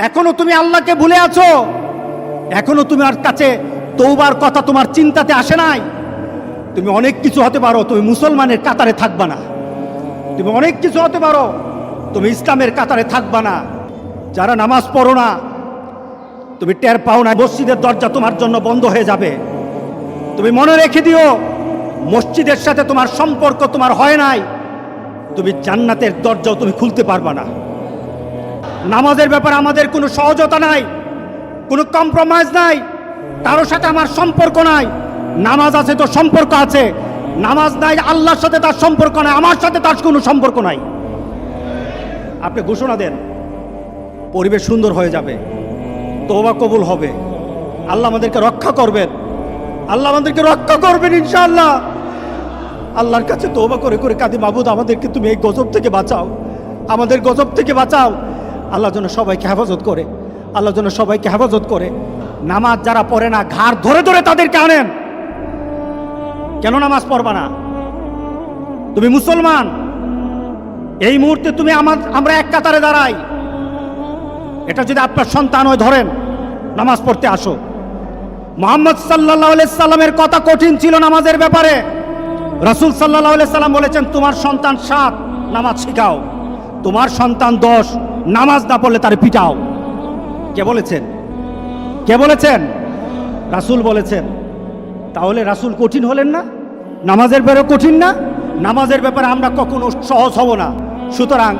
এখনো তুমি আল্লাহকে ভুলে আছো, এখনো তোমার কাছে তওবার কথা তোমার চিন্তাতে আসে নাই। তুমি অনেক কিছু হতে পারো, তুমি মুসলমানের কাতারে থাকবা না। তুমি অনেক কিছু হতে পারো, তুমি ইসলামের কাতারে থাকবা না। যারা নামাজ পড়ো না, তুমি টের পাও না, মসজিদের দরজা তোমার জন্য বন্ধ হয়ে যাবে। তুমি মনে রেখে দিও, মসজিদের সাথে তোমার সম্পর্ক তোমার হয় নাই, তুমি জান্নাতের দরজাও তুমি খুলতে পারবা না। নামাজের ব্যাপারে আমাদের কোনো সহজতা নাই, কোনো কম্প্রোমাইজ নাই, কারোর সাথে আমার সম্পর্ক নাই। নামাজ আছে তো সম্পর্ক আছে, নামাজ নাই আল্লাহর সাথে তার সম্পর্ক নাই, আমার সাথে তার কোনো সম্পর্ক নাই। আপনি ঘোষণা দেন, পরিবেশ সুন্দর হয়ে যাবে, তওবা কবুল হবে, আল্লাহ আমাদেরকে রক্ষা করবেন, আল্লাহ আমাদেরকে রক্ষা করবেন ইনশাআল্লাহ। আল্লাহর কাছে তওবা করে করে কাঁদি, মাবুদ আমাদেরকে তুমি এই গজব থেকে বাঁচাও, আমাদের গজব থেকে বাঁচাও। আল্লাহ যেন সবাইকে হেফাজত করে, আল্লাহ যেন সবাইকে হেফাজত করে। নামাজ যারা পড়ে না, ঘাড় ধরে ধরে তাদেরকে আনেন। কেন নামাজ পড়বা না? তুমি মুসলমান, এই মুহূর্তে তুমি আমরা এক কাতারে দাঁড়াই। এটা যদি আপনার সন্তান হয়, ধরেন নামাজ পড়তে আসো। মুহাম্মদ সাল্লাল্লাহু আলাইহি সাল্লামের কথা কঠিন ছিল নামাজের ব্যাপারে। রাসূল সাল্লাল্লাহু আলাইহি সাল্লাম বলেছেন, তোমার সন্তান 7 নামাজ শিখাও, তোমার সন্তান 10 নামাজ না পড়লে তার পিটাও। কে বলেছেন? কে বলেছেন? রাসূল বলেছেন। তাহলে রাসূল কঠিন হলেন না? নামাজের ব্যাপারে কঠিন না? নামাজের ব্যাপারে আমরা কখনো সহজ হব না। সুতরাং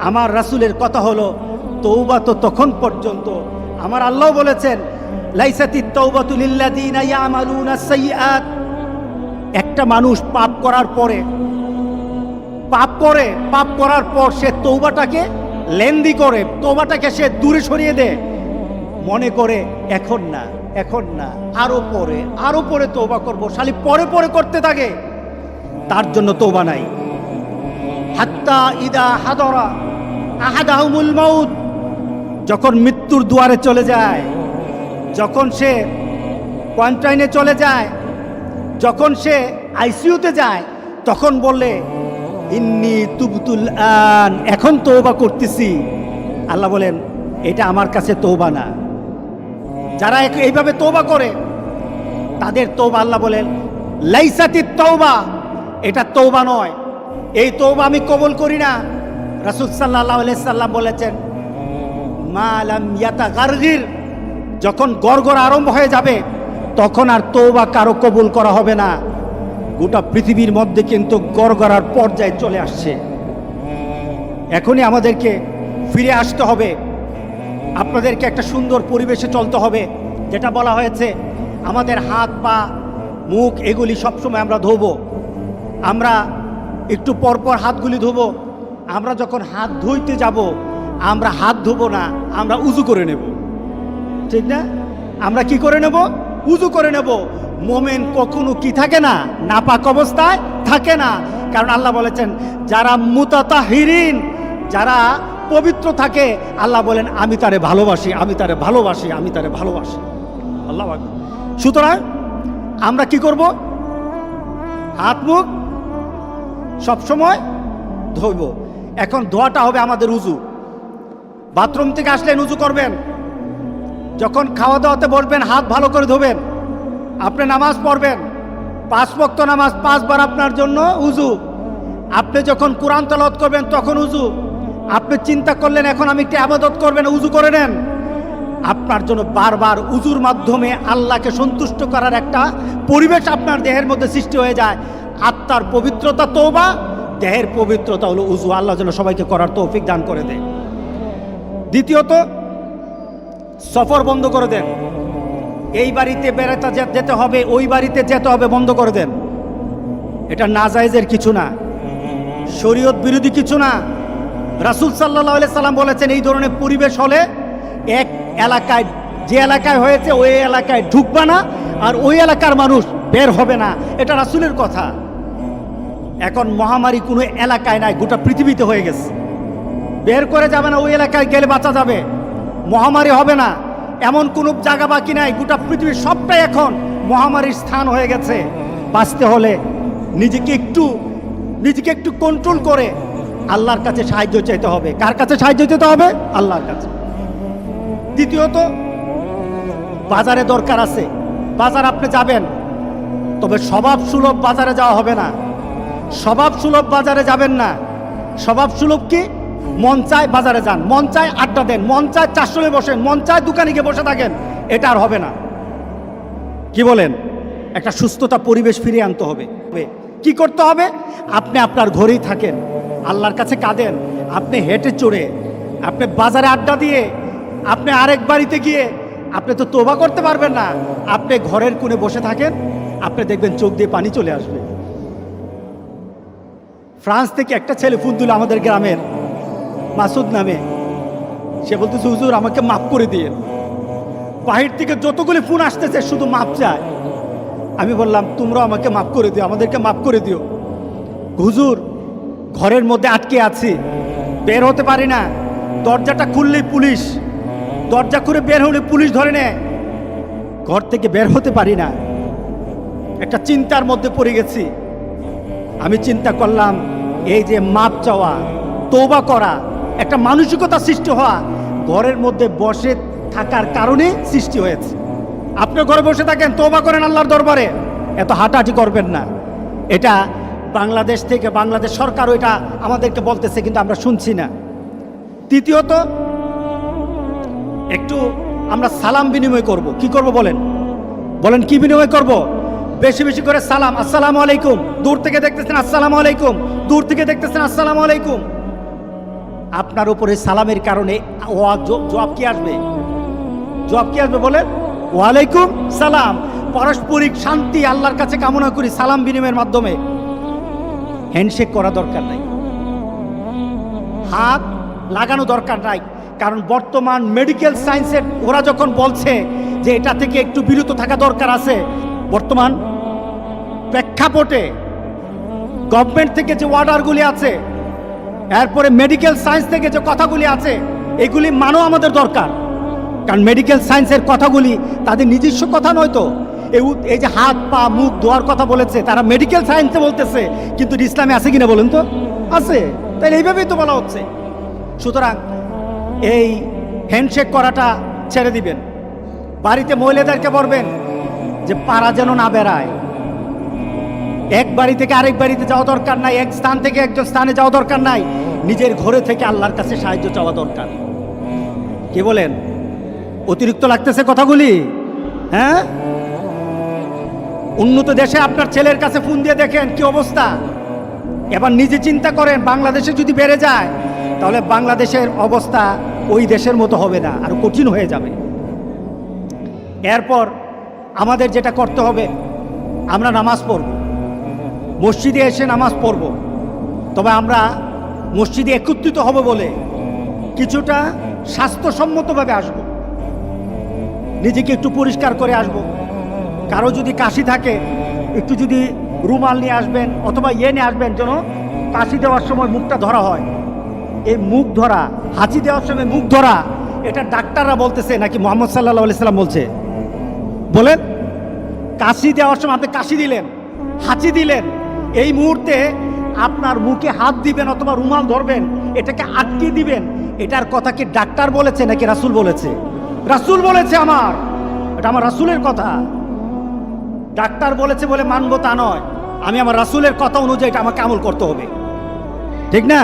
আমার রাসূলের কথা হলো, তওবা তো তখন পর্যন্ত। আমার আল্লাহ বলেছেন, লাইসাতিত তাওবাতু লিল্লাযিনা ইয়ামালুনা সাইয়্যাত। একটা মানুষ পাপ করার পর সে তওবাটাকে লেন্দি করে, তওবাটাকে সে দূরে সরিয়ে দেয়, মনে করে এখন না আরো পরে তওবা করব, শালি পরে করতে থাকে, তার জন্য তওবা নাই। হাত্তা ইদা হাদরা আহাদাহুমুল মাউত, যখন মৃত্যুর দুয়ারে চলে যায়, যখন সে কোয়ারেন্টাইনে চলে যায়, যখন সে আইসিইউতে যায়, তখন বললে ইন্নী তুবতুল আন, এখন তওবা করতেছি। আল্লাহ বলেন, এটা আমার কাছে তওবা না। যারা এইভাবে তওবা করে, তাদের তওবা আল্লাহ বলেন লাইসাতিত তাওবা, এটা তওবা নয়, এই তওবা আমি কবুল করি না। রাসূল সাল্লাল্লাহু আলাইহি সাল্লাম বলেছেন, মা লাম ইয়াতাগারগির, যখন গড়গড় আরম্ভ হয়ে যাবে, তখন আর তওবা কারো কবুল করা হবে না। গোটা পৃথিবীর মধ্যে কিন্তু গড়গড়ার পর্যায়ে চলে আসছে। এখনই আমাদেরকে ফিরে আসতে হবে, আপনাদেরকে একটা সুন্দর পরিবেশে চলতে হবে। যেটা বলা হয়েছে, আমাদের হাত পা মুখ এগুলি সবসময় আমরা ধোবো, আমরা একটু পরপর হাতগুলি ধোবো। আমরা যখন হাত ধুইতে যাব, আমরা হাত ধোবো না, আমরা উজু করে নেব, ঠিক না? আমরা কি করে নেব? উজু করে নেব। মোমেন কখনো কি থাকে না, নাপাক অবস্থায় থাকে না। কারণ আল্লাহ বলেছেন, যারা মুতাতাহিরিন, যারা পবিত্র থাকে, আল্লাহ বলেন আমি তারে ভালোবাসি, আমি তারে ভালোবাসি, আমি তারে ভালোবাসি। আল্লাহু আকবার। সুতরাং আমরা কি করব? হাত মুখ সবসময় ধোব। এখন ধোয়াটা হবে আমাদের উজু। বাথরুম থেকে আসলেন উজু করবেন, যখন খাওয়া দাওয়াতে বসবেন হাত ভালো করে ধোবেন। আপনি নামাজ পড়বেন, 5 ওয়াক্ত নামাজ 5 বার আপনার জন্য উজু। আপনি যখন কোরআন তেলাওয়াত করবেন তখন উজু। আপনি চিন্তা করলেন এখন আমি একটু ইবাদত করবেন, উজু করে নেন। আপনার জন্য বারবার উজুর মাধ্যমে আল্লাহকে সন্তুষ্ট করার একটা পরিবেশ আপনার দেহের মধ্যে সৃষ্টি হয়ে যায়। আত্মার পবিত্রতা তওবা, দেহের পবিত্রতা হলো উজু। আল্লাহ যেন সবাইকে করার তৌফিক দান করে দেয়। দ্বিতীয়ত, সফর বন্ধ করে দেন। এই বাড়িতে বেড়াতে যেতে হবে, ওই বাড়িতে যেতে হবে, বন্ধ করে দেন। এটা নাজায়েজের কিছু না, শরীয়ত বিরোধী কিছু না। রাসূল সাল্লাল্লাহু আলাইহি সাল্লাম বলেছেন, এই ধরনের পরিবেশ হলে এক এলাকায়, যে এলাকায় হয়েছে ওই এলাকায় ঢুকবা না, আর ওই এলাকার মানুষ বের হবে না। এটা রাসূলের কথা। এখন মহামারী কোনো এলাকায় নাই, গোটা পৃথিবীতে হয়ে গেছে। বের করে যাবে না, ওই এলাকায় গেলে বাঁচা যাবে, মহামারী হবে না, এমন কোনো জায়গা বাকি নাই। গোটা পৃথিবীর সবটাই এখন মহামারীর স্থান হয়ে গেছে। বাঁচতে হলে নিজেকে একটু কন্ট্রোল করে আল্লাহর কাছে সাহায্য চাইতে হবে। কার কাছে সাহায্য চাইতে হবে? আল্লাহর কাছে। দ্বিতীয়ত, বাজারে দরকার আছে, বাজার আপনি যাবেন, তবে স্বভাব সুলভ বাজারে যাওয়া হবে না। স্বভাব সুলভ বাজারে যাবেন না। স্বভাব সুলভ কি? মন চায় বাজারে যান, মন চায় আড্ডা দেন, মন চায় চারশোলে বসেন, মন চায় দোকানে গিয়ে বসে থাকেন, এটা আর হবে না। কি বলেন? একটা সুস্থতা পরিবেশ ফিরিয়ে আনতে হবে। কি করতে হবে? আপনি আপনার ঘরেই থাকেন, আল্লাহর কাছে কাঁদেন, আপনি হেঁটে চড়ে, আপনি বাজারে আড্ডা দিয়ে, আপনি আরেক বাড়িতে গিয়ে আপনি তো তোবা করতে পারবেন না। আপনি ঘরের কোণে বসে থাকেন, আপনি দেখবেন চোখ দিয়ে পানি চলে আসবে। ফ্রান্স থেকে একটা ছেলে ফোন দিল আমাদের গ্রামের, মাসুদ নামে। সে বলতেছে, হুজুর আমাকে মাফ করে দিয়ে। বাহির থেকে যতগুলি ফোন আসতেছে শুধু মাপ চায়। আমি বললাম, তোমরাও আমাকে মাফ করে দিও, আমাদেরকে মাফ করে দিও। হুজুর ঘরের মধ্যে আটকে আছি, বের হতে পারি না, দরজাটা খুললেই পুলিশ, দরজা করে বের হলে পুলিশ ধরে নেয়, ঘর থেকে বের হতে পারি না। একটা চিন্তার মধ্যে পড়ে গেছি। আমি চিন্তা করলাম, এই যে মাপ চাওয়া, তওবা করা, একটা মানসিকতা সৃষ্টি হওয়া, ঘরের মধ্যে বসে থাকার কারণে সৃষ্টি হয়েছে। আপনি ঘরে বসে থাকেন, তওবা করেন আল্লাহর দরবারে, এত হাঁটাহাঁটি করবেন না। এটা বাংলাদেশ থেকে, বাংলাদেশ সরকারও এটা আমাদেরকে বলতেছে, কিন্তু আমরা শুনছি না। তৃতীয়ত, একটু আমরা সালাম বিনিময় করব। কি করব বলেন? বলেন কি বিনিময় করব? বেশি বেশি করে সালাম, আসসালামু আলাইকুম। দূর থেকে দেখতেছেন আসসালামু আলাইকুম, দূর থেকে দেখতেছেন আসসালামু আলাইকুম। আপনার উপরে সালামের কারণে জবাব কি আসবে? জবাব কি আসবে বলেন? ওয়ালাইকুম সালাম। পারস্পরিক শান্তি আল্লাহর কাছে কামনা করি সালাম বিনিময়ের মাধ্যমে। হ্যান্ডশেক করা দরকার নাই, হাত লাগানো দরকার নাই, কারণ বর্তমান মেডিকেল সায়েন্সের ওরা যখন বলছে যে এটা থেকে একটু বিরত থাকা দরকার আছে, বর্তমান প্রেক্ষাপটে গভর্নমেন্ট থেকে যে অর্ডারগুলি আছে, এরপরে মেডিকেল সায়েন্স থেকে যে কথাগুলি আছে, এগুলি মানো আমাদের দরকার। কারণ মেডিকেল সায়েন্সের কথাগুলি তাদের নিজস্ব কথা নয় তো। এই যে হাত পা মুখ ধোয়ার কথা বলেছে, তারা মেডিকেল সায়েন্সে বলতেছে, কিন্তু ইসলামে আছে কিনা বলেন তো? আছে। তাই এইভাবেই তো বলা হচ্ছে। সুতরাং এই হ্যান্ডশেক করাটা ছেড়ে দিবেন। বাড়িতে মহিলাদেরকে বলবেন যে পাড়া যেন না বেড়ায়, এক বাড়ি থেকে আরেক বাড়িতে যাওয়া দরকার নাই, এক স্থান থেকে একজন স্থানে যাওয়া দরকার নাই, নিজের ঘরে থেকে আল্লাহর কাছে সাহায্য চাওয়া দরকার। কি বলেন? অতিরিক্ত লাগতেছে কথাগুলি? হ্যাঁ, উন্নত দেশে আপনার ছেলের কাছে ফোন দিয়ে দেখেন কি অবস্থা। এবার নিজে চিন্তা করেন, বাংলাদেশে যদি বেড়ে যায় তাহলে বাংলাদেশের অবস্থা ওই দেশের মতো হবে না, আরো কঠিন হয়ে যাবে। এরপর আমাদের যেটা করতে হবে, আমরা নামাজ পড়ব, মসজিদে এসে নামাজ পড়ব, তবে আমরা মসজিদে একত্রিত হব বলে কিছুটা স্বাস্থ্যসম্মতভাবে আসব, নিজেকে একটু পরিষ্কার করে আসব। কারো যদি কাশি থাকে একটু যদি রুমাল নিয়ে আসবেন অথবা নিয়ে আসবেন, যেন কাশি দেওয়ার সময় মুখটা ধরা হয়। এই মুখ ধরা, হাঁচি দেওয়ার সময় মুখ ধরা, এটা ডাক্তাররা বলতেছে নাকি মুহাম্মদ সাল্লাল্লাহু আলাইহি সাল্লাম বলছে? বলেন। কাশি দেওয়ার সময় আপনি কাশি দিলেন, হাঁচি দিলেন, এই মুহূর্তে আপনার মুখে হাত দিবেন অথবা রুমাল ধরবেন, এটাকে আটকে দিবেন। এটার কথা কি ডাক্তার বলেছে নাকি রাসূল বলেছে? রাসূল বলেছে। এটা আমার রাসূলের কথা। ডাক্তার বলেছে বলে মানবো তা নয়, আমি আমার রাসূলের কথা অনুযায়ী এটা আমাকে আমল করতে হবে, ঠিক না?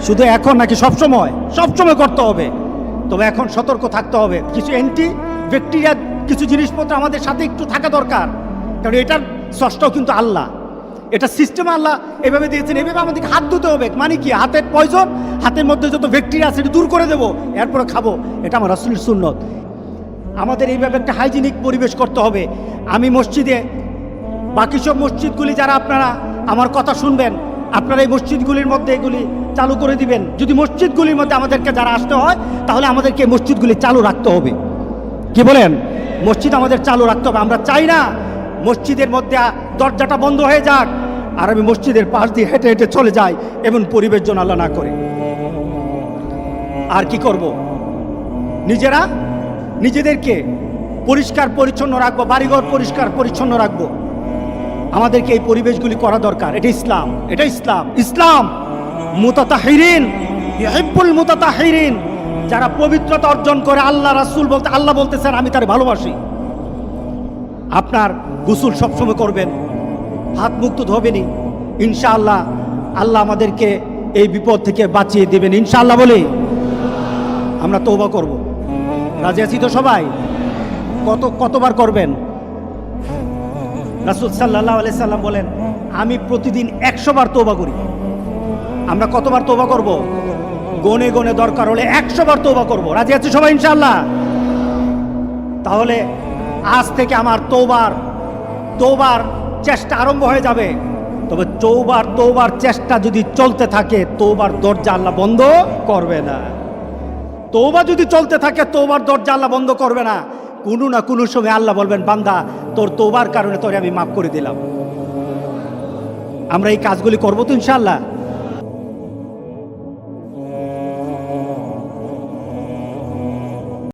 শুধু এখন নাকি সবসময়? সবসময় করতে হবে, তবে এখন সতর্ক থাকতে হবে। কিছু অ্যান্টি ব্যাকটেরিয়া কিছু জিনিসপত্র আমাদের সাথে একটু থাকা দরকার, কারণ এটার স্রষ্টাও কিন্তু আল্লাহ। এটা সিস্টেম আল্লাহ এভাবে দিয়েছেন, এভাবে আমাদেরকে হাত ধুতে হবে। মানে কি? হাতের পয়জন, হাতের মধ্যে যত ব্যাকটেরিয়া আছে এটা দূর করে দেবো, এরপরে খাবো। এটা আমার রাসূলের সুন্নত। আমাদের এইভাবে একটা হাইজিনিক পরিবেশ করতে হবে। আমি মসজিদে, বাকি সব মসজিদগুলি যারা আপনারা আমার কথা শুনবেন, আপনারা এই মসজিদগুলির মধ্যে এগুলি চালু করে দিবেন। যদি মসজিদগুলির মধ্যে আমাদেরকে যারা আসতে হয়, তাহলে আমাদেরকে মসজিদগুলি চালু রাখতে হবে। কি বলেন? মসজিদ আমাদের চালু রাখতে হবে। আমরা চাই না মসজিদের মধ্যে দরজাটা বন্ধ হয়ে যাক আর আমি মসজিদের পাশ দিয়ে হেঁটে হেঁটে চলে যাই, এমন পরিবেশ যেন আল্লাহ না করে। আর কি করব? নিজেদেরকে পরিষ্কার পরিচ্ছন্ন রাখবো, বাড়িঘর পরিষ্কার পরিচ্ছন্ন রাখবো। আমাদেরকে এই পরিবেশগুলি করা দরকার। এটা ইসলাম, এটা ইসলাম। ইসলাম মুতাতাহিরিন, ইউহিব্বুল মুতাতাহিরিন, যারা পবিত্রতা অর্জন করে। আল্লাহ রাসূল বলতে, আল্লাহ বলতেছেন আমি তার ভালোবাসি। আপনার গোসল সবসময় করবেন, হাত মুখ তো ধোবেনই ইনশাআল্লাহ। আল্লাহ আমাদেরকে এই বিপদ থেকে বাঁচিয়ে দেবেন ইনশাআল্লাহ। বলি আমরা তওবা করব। রাজি আছি তো সবাই? কতবার করবেন? রাসূল সাল্লাল্লাহু আলাইহি সাল্লাম বলেন আমি প্রতিদিন 100 বার তওবা করি। আমরা কতবার তওবা করব? গনে গনে দরকার হলে 100 বার তওবা করব। রাজি আছি সবাই ইনশাআল্লাহ? তাহলে আজ থেকে আমার তওবার চেষ্টা আরম্ভ হয়ে যাবে। তবে তওবার চেষ্টা যদি চলতে থাকে, তওবার দরজা আল্লাহ বন্ধ করবে না। তওবা যদি চলতে থাকে, তওবার দরজা আল্লাহ বন্ধ করবে না। কোনো না কোনো সময় আল্লাহ বলবেন বান্দা তোর তওবার কারণে তোরে আমি মাফ করে দিলাম। আমরা এই কাজগুলি করবো তো ইনশাআল্লাহ?